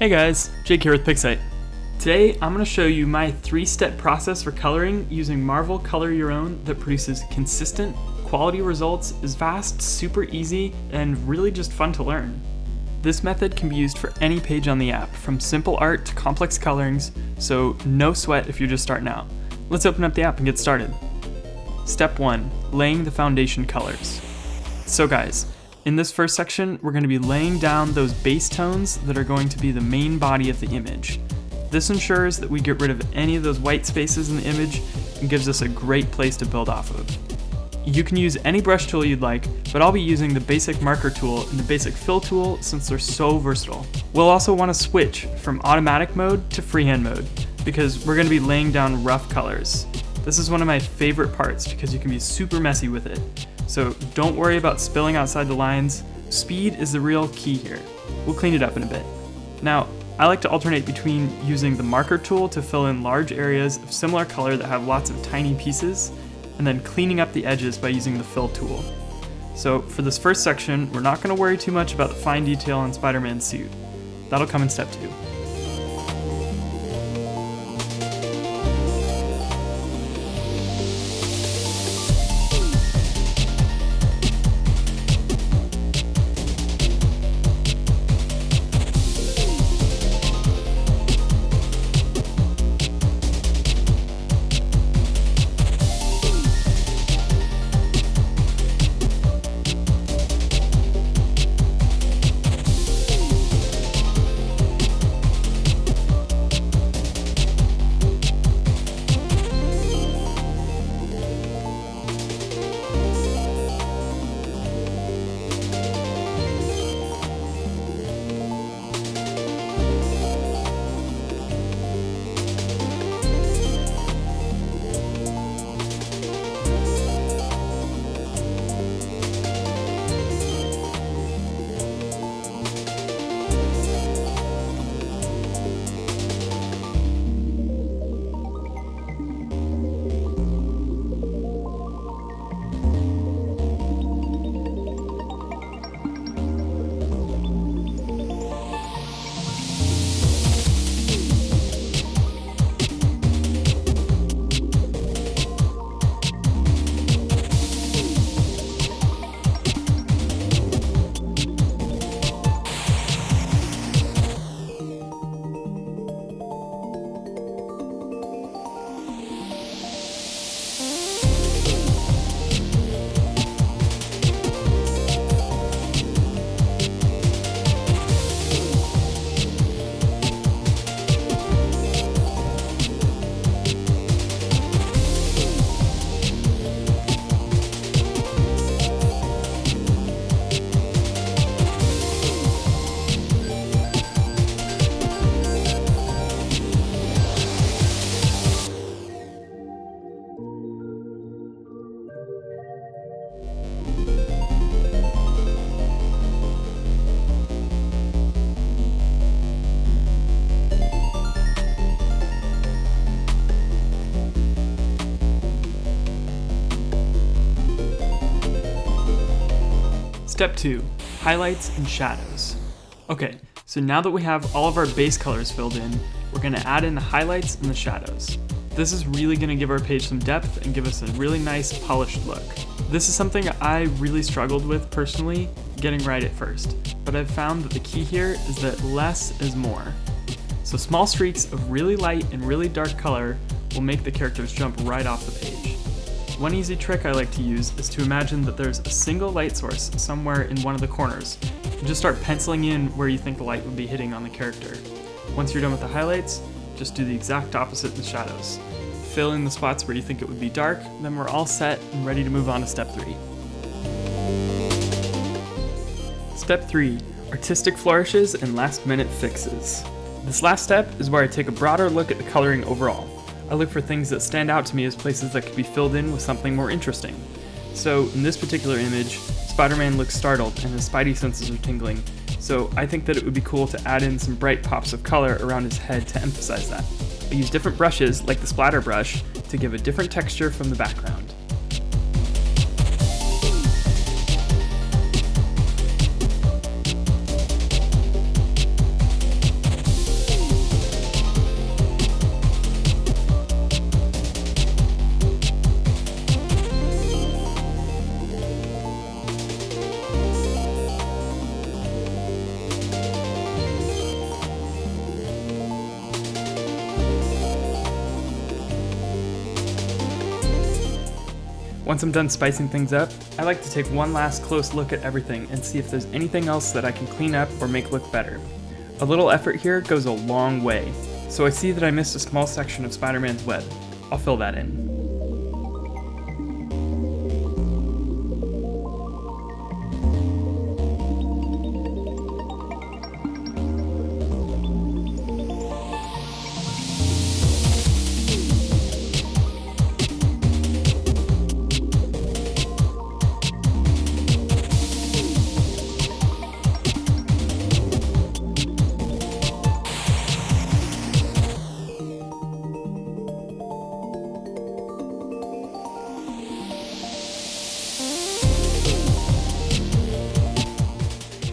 Hey guys, Jake here with Pixite. Today I'm going to show you my 3-step process for coloring using Marvel Color Your Own that produces consistent, quality results, is fast, super easy, and really just fun to learn. This method can be used for any page on the app, from simple art to complex colorings, so no sweat if you're just starting out. Let's open up the app and get started. Step 1, laying the foundation colors. So guys, in this first section, we're going to be laying down those base tones that are going to be the main body of the image. This ensures that we get rid of any of those white spaces in the image and gives us a great place to build off of. You can use any brush tool you'd like, but I'll be using the basic marker tool and the basic fill tool since they're so versatile. We'll also want to switch from automatic mode to freehand mode because we're going to be laying down rough colors. This is one of my favorite parts because you can be super messy with it. So don't worry about spilling outside the lines. Speed is the real key here. We'll clean it up in a bit. Now, I like to alternate between using the marker tool to fill in large areas of similar color that have lots of tiny pieces, and then cleaning up the edges by using the fill tool. So for this first section, we're not going to worry too much about the fine detail on Spider-Man's suit. That'll come in step 2. Step 2, highlights and shadows. Okay, so now that we have all of our base colors filled in, we're going to add in the highlights and the shadows. This is really going to give our page some depth and give us a really nice polished look. This is something I really struggled with personally, getting right at first, but I've found that the key here is that less is more. So small streaks of really light and really dark color will make the characters jump right off the page. One easy trick I like to use is to imagine that there's a single light source somewhere in one of the corners, and just start penciling in where you think the light would be hitting on the character. Once you're done with the highlights, just do the exact opposite in the shadows. Fill in the spots where you think it would be dark, then we're all set and ready to move on to step 3. Step 3, artistic flourishes and last-minute fixes. This last step is where I take a broader look at the coloring overall. I look for things that stand out to me as places that could be filled in with something more interesting. So in this particular image, Spider-Man looks startled and his spidey senses are tingling, so I think that it would be cool to add in some bright pops of color around his head to emphasize that. I use different brushes, like the splatter brush, to give a different texture from the background. Once I'm done spicing things up, I like to take one last close look at everything and see if there's anything else that I can clean up or make look better. A little effort here goes a long way, so I see that I missed a small section of Spider-Man's web. I'll fill that in.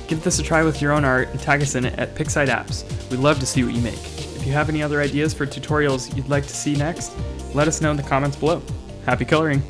Give this a try with your own art and tag us in it at Pixite Apps. We'd love to see what you make. If you have any other ideas for tutorials you'd like to see next, let us know in the comments below. Happy coloring!